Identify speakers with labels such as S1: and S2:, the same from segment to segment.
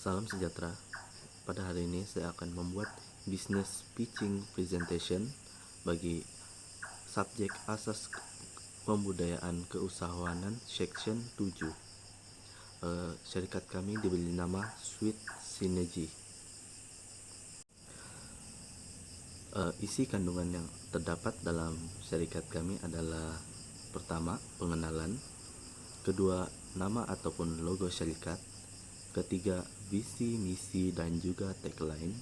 S1: Salam sejahtera. Pada hari ini saya akan membuat business pitching presentation bagi subjek asas pembudayaan keusahawanan section 7. Syarikat kami diberi nama Sweet Synergy. Isi kandungan yang terdapat dalam syarikat kami adalah: pertama, pengenalan; kedua, nama ataupun logo syarikat; ketiga, visi, misi, dan juga tagline;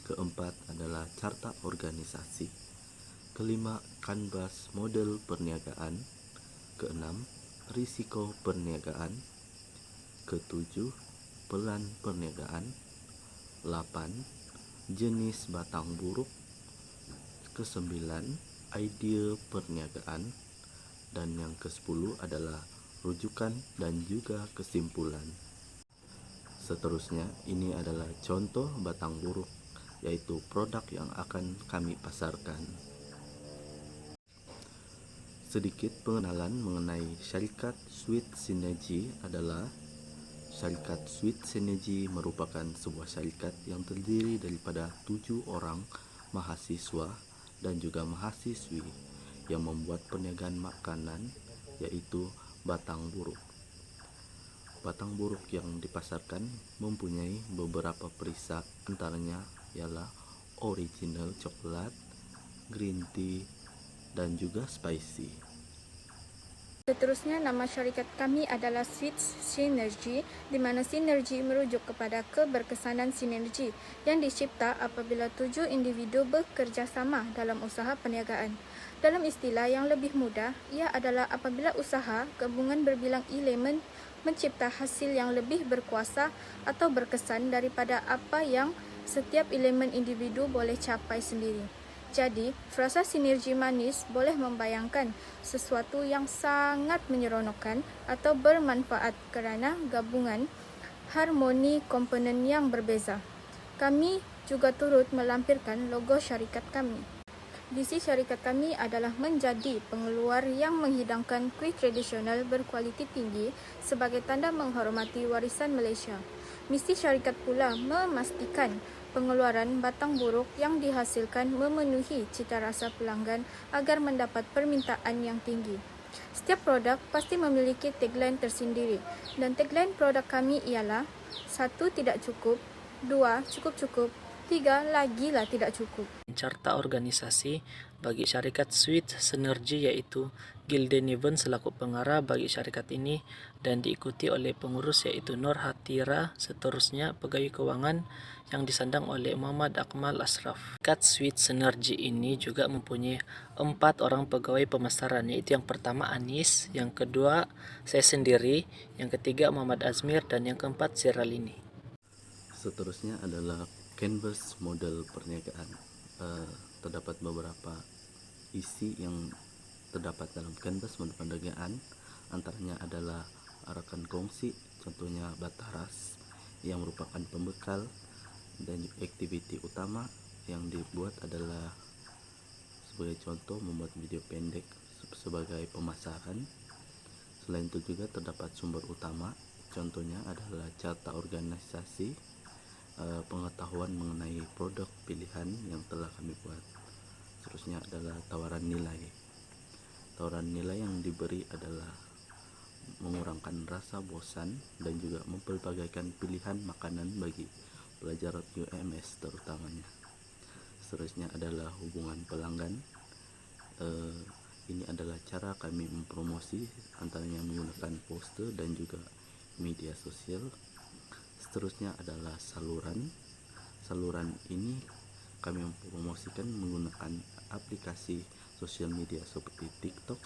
S1: keempat adalah carta organisasi; kelima, kanvas model perniagaan; keenam, risiko perniagaan; ketujuh, pelan perniagaan; 8, jenis batang buruk; ke-9, ide perniagaan; dan yang ke-10 adalah rujukan dan juga kesimpulan. Seterusnya, ini adalah contoh batang buruk, yaitu produk yang akan kami pasarkan. Sedikit pengenalan mengenai syarikat Sweet Synergy adalah: syarikat Sweet Synergy merupakan sebuah syarikat yang terdiri daripada 7 orang mahasiswa dan juga mahasiswi yang membuat perniagaan makanan, yaitu batang buruk. Batang buruk yang dipasarkan mempunyai beberapa perisa, antaranya ialah original coklat, green tea, dan juga spicy.
S2: Seterusnya, nama syarikat kami adalah Sweet Synergy, di mana sinergi merujuk kepada keberkesanan sinergi yang dicipta apabila 7 individu bekerja sama dalam usaha perniagaan. Dalam istilah yang lebih mudah, ia adalah apabila usaha gabungan berbilang elemen mencipta hasil yang lebih berkuasa atau berkesan daripada apa yang setiap elemen individu boleh capai sendiri. Jadi, frasa sinergi manis boleh membayangkan sesuatu yang sangat menyeronokkan atau bermanfaat kerana gabungan harmoni komponen yang berbeza. Kami juga turut melampirkan logo syarikat kami. Visi syarikat kami adalah menjadi pengeluar yang menghidangkan kuih tradisional berkualiti tinggi sebagai tanda menghormati warisan Malaysia. Misi syarikat pula memastikan pengeluaran batang buruk yang dihasilkan memenuhi cita rasa pelanggan agar mendapat permintaan yang tinggi. Setiap produk pasti memiliki tagline tersendiri, dan tagline produk kami ialah: 1. Tidak cukup; 2. Cukup-cukup; 3. Lagilah tidak cukup.
S3: Carta organisasi bagi syarikat Sweet Synergy yaitu Gilden Evans selaku pengarah bagi syarikat ini dan diikuti oleh pengurus yaitu Nur Hatira, seterusnya pegawai keuangan yang disandang oleh Muhammad Akmal Ashraf. Syarikat Sweet Synergy ini juga mempunyai 4 orang pegawai pemasaran, yaitu yang pertama Anis, yang kedua saya sendiri, yang ketiga Muhammad Azmir, dan yang keempat Ziralini.
S1: Seterusnya adalah canvas model perniagaan. Terdapat beberapa isi yang terdapat dalam canvas model perniagaan, antaranya adalah arakan kongsi, contohnya Bataras, yang merupakan pembekal, dan aktiviti utama yang dibuat adalah sebagai contoh membuat video pendek sebagai pemasaran. Selain itu juga terdapat sumber utama, contohnya adalah carta organisasi, pengetahuan mengenai produk pilihan yang telah kami buat. Seterusnya adalah tawaran nilai. Tawaran nilai yang diberi adalah mengurangkan rasa bosan dan juga mempelbagaikan pilihan makanan bagi pelajar UMS terutamanya. Seterusnya adalah hubungan pelanggan. Ini adalah cara kami mempromosi, antaranya menggunakan poster dan juga media sosial. Seterusnya adalah saluran. Saluran ini kami mempromosikan menggunakan aplikasi sosial media seperti TikTok,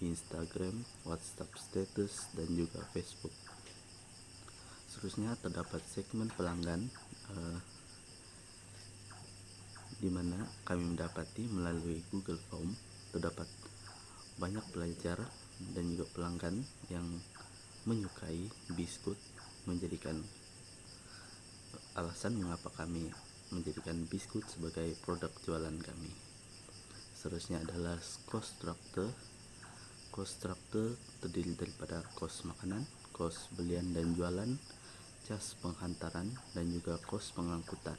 S1: Instagram, WhatsApp status, dan juga Facebook. Seterusnya terdapat segmen pelanggan, di mana kami mendapati melalui Google Form terdapat banyak pelajar dan juga pelanggan yang menyukai biskuit, menjadikan alasan mengapa kami menjadikan biskuit sebagai produk jualan kami. Seterusnya adalah cost structure. Cost structure terdiri daripada kos makanan, kos belian dan jualan, cas penghantaran, dan juga kos pengangkutan.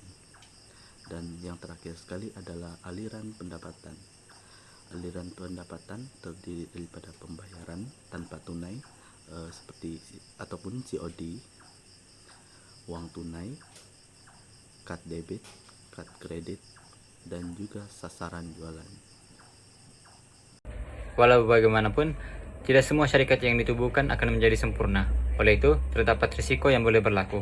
S1: Dan yang terakhir sekali adalah aliran pendapatan. Aliran pendapatan terdiri daripada pembayaran tanpa tunai seperti ataupun COD, uang tunai, kad debit, kad kredit, dan juga sasaran jualan.
S4: Walau bagaimanapun, tidak semua syarikat yang ditubuhkan akan menjadi sempurna. Oleh itu, terdapat risiko yang boleh berlaku.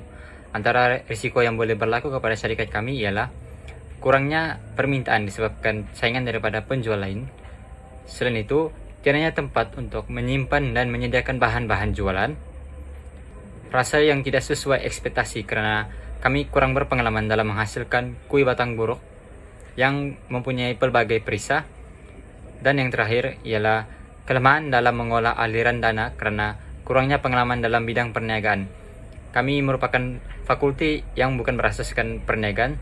S4: Antara risiko yang boleh berlaku kepada syarikat kami ialah kurangnya permintaan disebabkan saingan daripada penjual lain. Selain itu, tiadanya tempat untuk menyimpan dan menyediakan bahan-bahan jualan. Rasa yang tidak sesuai ekspektasi karena kami kurang berpengalaman dalam menghasilkan kue batang buruk yang mempunyai pelbagai perisa. Dan yang terakhir ialah kelemahan dalam mengolah aliran dana karena kurangnya pengalaman dalam bidang perniagaan. Kami merupakan fakulti yang bukan berasaskan perniagaan,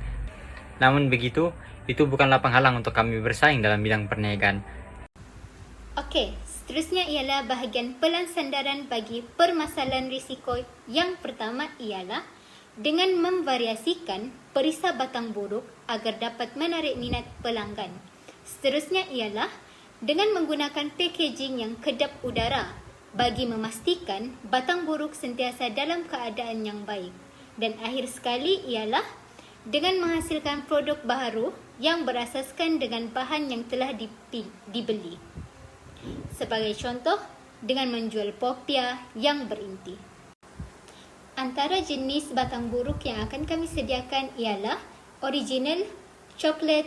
S4: namun begitu, itu bukanlah penghalang untuk kami bersaing dalam bidang perniagaan.
S5: Okey, seterusnya ialah bahagian pelan sandaran bagi permasalahan risiko. Yang pertama ialah dengan memvariasikan perisa batang buruk agar dapat menarik minat pelanggan. Seterusnya ialah dengan menggunakan packaging yang kedap udara bagi memastikan batang buruk sentiasa dalam keadaan yang baik. Dan akhir sekali ialah dengan menghasilkan produk baharu yang berasaskan dengan bahan yang telah dibeli. Sebagai contoh, dengan menjual popia yang berinti. Antara jenis batang buruk yang akan kami sediakan ialah original, coklat,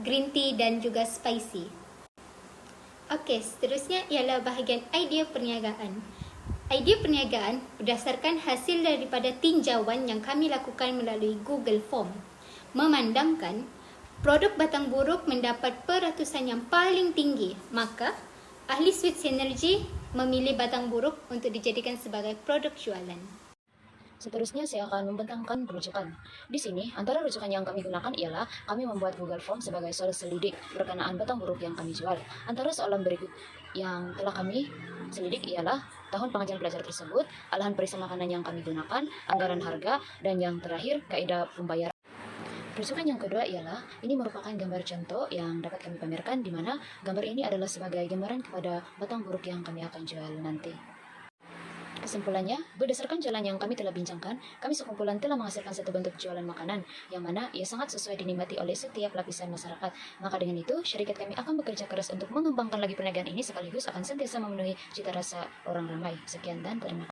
S5: green tea dan juga spicy. Okey, seterusnya ialah bahagian idea perniagaan. Idea perniagaan berdasarkan hasil daripada tinjauan yang kami lakukan melalui Google Form. Memandangkan produk batang buruk mendapat peratusan yang paling tinggi, maka ahli Sweet Synergy memilih batang buruk untuk dijadikan sebagai produk jualan.
S6: Seterusnya saya akan membentangkan rujukan. Di sini, antara rujukan yang kami gunakan ialah kami membuat Google Form sebagai soal selidik berkenaan batang buruk yang kami jual. Antara soalan berikut yang telah kami selidik ialah tahun pengajian pelajar tersebut, alahan perisa makanan yang kami gunakan, anggaran harga, dan yang terakhir, kaidah pembayaran. Rujukan yang kedua ialah, ini merupakan gambar contoh yang dapat kami pamerkan di mana gambar ini adalah sebagai gambaran kepada batang buruk yang kami akan jual nanti. Kesimpulannya, berdasarkan jalan yang kami telah bincangkan, kami sekumpulan telah menghasilkan satu bentuk jualan makanan yang mana ia sangat sesuai dinikmati oleh setiap lapisan masyarakat. Maka dengan itu, syarikat kami akan bekerja keras untuk mengembangkan lagi perniagaan ini sekaligus akan sentiasa memenuhi cita rasa orang ramai. Sekian dan terima kasih.